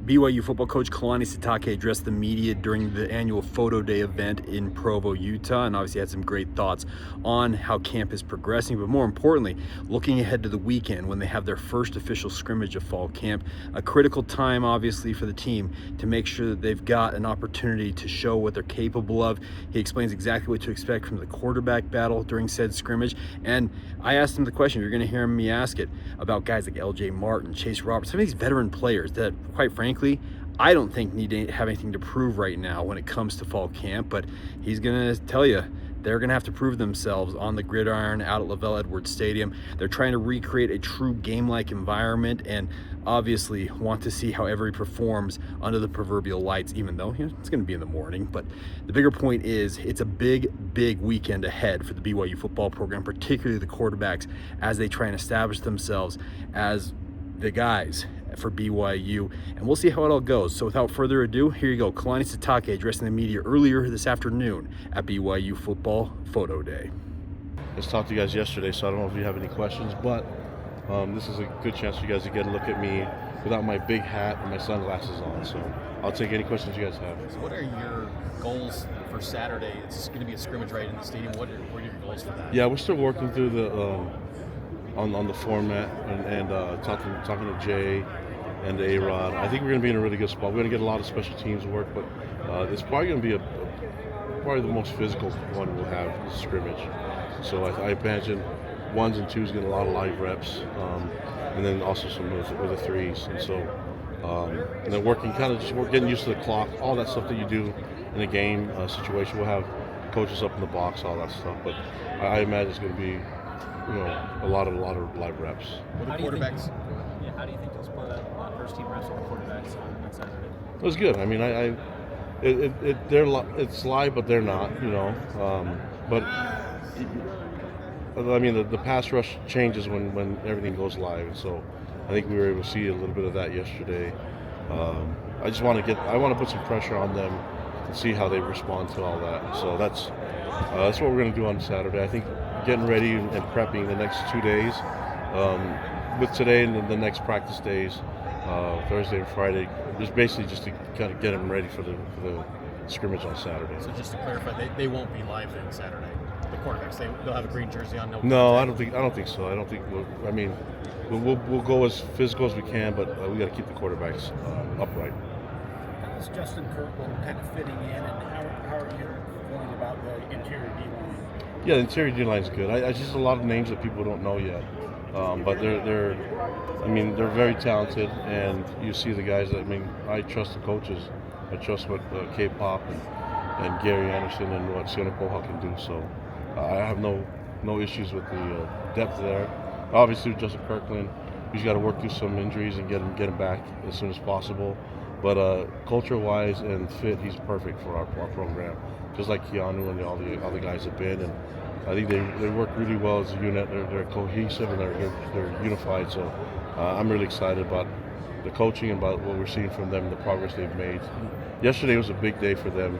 BYU football coach Kalani Sitake addressed the media during the annual photo day event in Provo, Utah, and obviously had some great thoughts on how camp is progressing, but more importantly, looking ahead to the weekend when they have their first official scrimmage of fall camp, a critical time obviously for the team to make sure that they've got an opportunity to show what they're capable of. He explains exactly what to expect from the quarterback battle during said scrimmage, and I asked him the question, you're going to hear me ask it, about guys like LJ Martin, Chase Roberts, some of these veteran players that, quite frankly, I don't think need to have anything to prove right now when it comes to fall camp, but he's going to tell you they're going to have to prove themselves on the gridiron out at LaVell Edwards Stadium. They're trying to recreate a true game-like environment and obviously want to see how everybody performs under the proverbial lights, even though it's going to be in the morning. But the bigger point is it's a big weekend ahead for the BYU football program, particularly the quarterbacks, as they try and establish themselves as the guys for BYU, and we'll see how it all goes. So without further ado, here you go. Kalani Sitake addressing the media earlier this afternoon at BYU football photo day. Just talked to you guys yesterday, so I don't know if you have any questions, but this is a good chance for you guys to get a look at me without my big hat and my sunglasses on. So I'll take any questions you guys have. So what are your goals for Saturday? It's going to be a scrimmage right in the stadium. What are your goals for that? Yeah, we're still working through the on the format and talking to Jay and to A-Rod. I think we're going to be in a really good spot. We're going to get a lot of special teams work, but it's probably going to be probably the most physical one we'll have, is scrimmage. So I imagine ones and twos get a lot of live reps, and then also some of the threes. And so and then we're getting used to the clock, all that stuff that you do in a game situation. We'll have coaches up in the box, all that stuff. But I imagine it's going to be a lot of live reps. How do you think you'll split up first team reps with the quarterbacks on Saturday? It was good. I mean, it's live, but they're not. But I mean, the pass rush changes when everything goes live, and so I think we were able to see a little bit of that yesterday. I want to put some pressure on them and see how they respond to all that. So that's what we're going to do on Saturday. I think getting ready and prepping the next 2 days, with today and the next practice days, Thursday and Friday, just to kind of get them ready for the scrimmage on Saturday. So just to clarify, they won't be live then Saturday. The quarterbacks, they'll have a green jersey on. No, I don't think so. I don't think we'll go as physical as we can, but we got to keep the quarterbacks upright. How's Justin Kirkland kind of fitting in, and how are you feeling about the interior D-line? Yeah, the interior D-line's good. I just a lot of names that people don't know yet, but they're very talented, and you see the guys. I trust the coaches. I trust what K-Pop and Gary Anderson and what Siona Poha can do. So I have no issues with the depth there. Obviously, with Justin Kirkland, he's got to work through some injuries and get him back as soon as possible. But culture-wise and fit, he's perfect for our program, just like Keanu and all the other guys have been. And I think they work really well as a unit. They're cohesive and they're unified. So I'm really excited about the coaching and about what we're seeing from them, the progress they've made. Yesterday was a big day for them,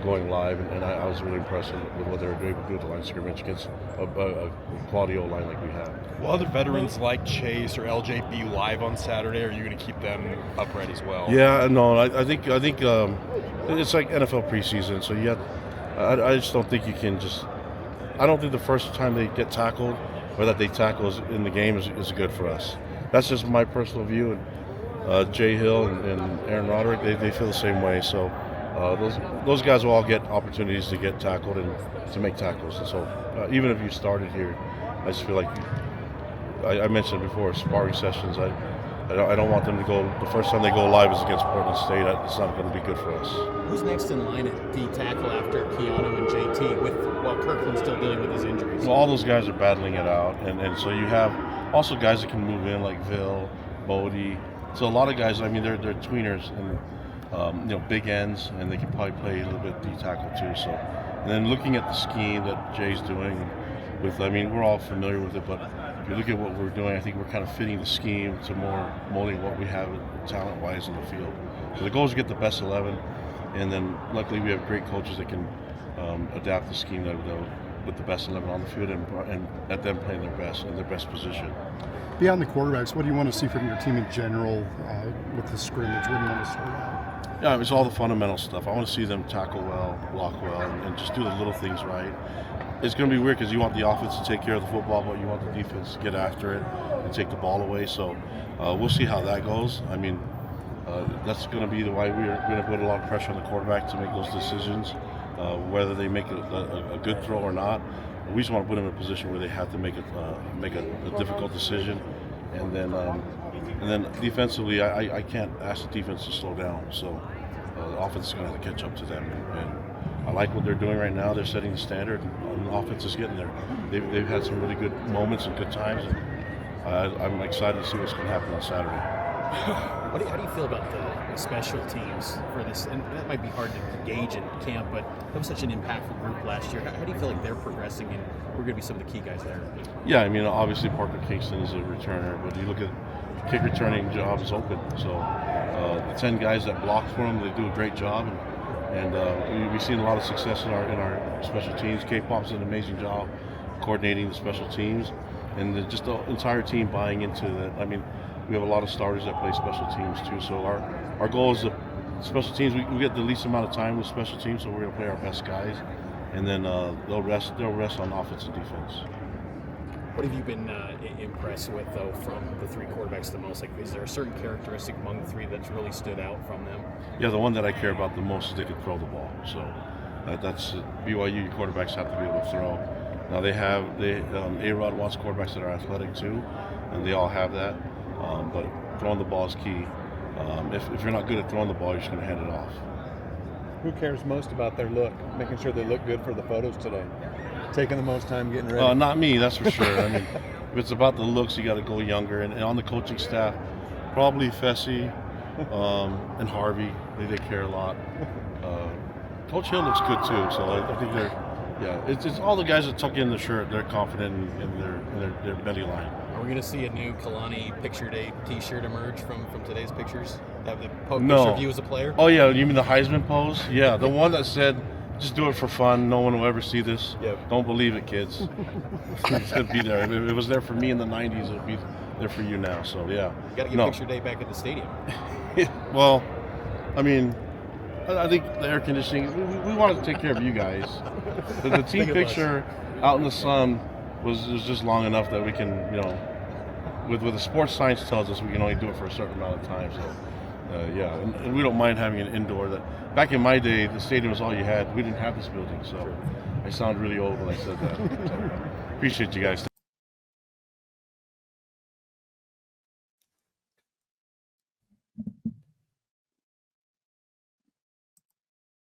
going live, and I was really impressed with what they were able to do at the line of scrimmage against a quality O-line like we have. Will other veterans like Chase or LJ be live on Saturday, or are you going to keep them upright as well? Yeah, no, I think it's like NFL preseason, so I just don't think you can just. I don't think the first time they get tackled or that they tackle in the game is good for us. That's just my personal view. And Jay Hill and Aaron Roderick, they feel the same way. So those guys will all get opportunities to get tackled and to make tackles. And so even if you started here, I just feel like I mentioned before, sparring sessions. I don't want them to go. The first time they go live is against Portland State. It's not going to be good for us. Who's next in line at D tackle after Keanu and JT, while Kirkland's still dealing with his injuries? Well, all those guys are battling it out, and so you have also guys that can move in like Ville, Bodie. So a lot of guys. They're tweeners and big ends, and they can probably play a little bit D tackle too. So, and then looking at the scheme that Jay's doing we're all familiar with it, but if you look at what we're doing, I think we're kind of fitting the scheme to more molding what we have talent-wise in the field. So the goal is to get the best 11, and then luckily we have great coaches that can adapt the scheme that with the best 11 on the field and let them play their best in their best position. Beyond the quarterbacks, what do you want to see from your team in general with the scrimmage? What do you want to sort out? Yeah, it's all the fundamental stuff. I want to see them tackle well, block well, and just do the little things right. It's going to be weird because you want the offense to take care of the football, but you want the defense to get after it and take the ball away. So we'll see how that goes. I mean, that's going to be the way we're going to put a lot of pressure on the quarterback to make those decisions, whether they make a good throw or not. We just want to put them in a position where they have to make a difficult decision, and then defensively, I can't ask the defense to slow down. So the offense is going to have to catch up to them. And I like what they're doing right now. They're setting the standard, and the offense is getting there. They've had some really good moments and good times, and I'm excited to see what's going to happen on Saturday. How do you feel about the special teams for this? And that might be hard to gauge in camp, but that was such an impactful group last year. How do you feel like they're progressing, and we're going to be some of the key guys there? Yeah, I mean, obviously Parker Kingston is a returner, but you look at kick returning job is open. So the 10 guys that block for them, they do a great job, and we've seen a lot of success in our special teams. K-Pop's an amazing job coordinating the special teams, and just the entire team buying into that. I mean, we have a lot of starters that play special teams too. So our goal is special teams. We get the least amount of time with special teams, so we're going to play our best guys, and then they'll rest on offense and defense. What have you been impressed with, though, from the three quarterbacks the most? Like, is there a certain characteristic among the three that's really stood out from them? Yeah, the one that I care about the most is they can throw the ball. So that's BYU quarterbacks have to be able to throw. Now A-Rod wants quarterbacks that are athletic too, and they all have that. But throwing the ball is key. If you're not good at throwing the ball, you're just going to hand it off. Who cares most about their look? Making sure they look good for the photos today. Taking the most time getting ready. Not me, that's for sure. I mean, if it's about the looks, you got to go younger. And on the coaching staff, probably Fessy and Harvey. They care a lot. Coach Hill looks good too. So I think it's all the guys that tuck in the shirt. They're confident in their belly line. Are we going to see a new Kalani Picture Day T-shirt emerge from today's pictures? Have the picture No. of you as a player? Oh yeah, you mean the Heisman pose? Yeah, the one that said, "Just do it for fun. No one will ever see this." Yep. Don't believe it, kids. It's gonna be there. If it was there for me in the '90s, it'll be there for you now. So yeah. You got to get Picture Day back at the stadium. Well, I mean, I think the air conditioning. We wanted to take care of you guys. The team picture out in the sun was just long enough that we can, with the sports science tells us we can only do it for a certain amount of time. So. Yeah, and we don't mind having an indoor. That back in my day, the stadium was all you had. We didn't have this building, so I sound really old when I said that. So, appreciate you guys.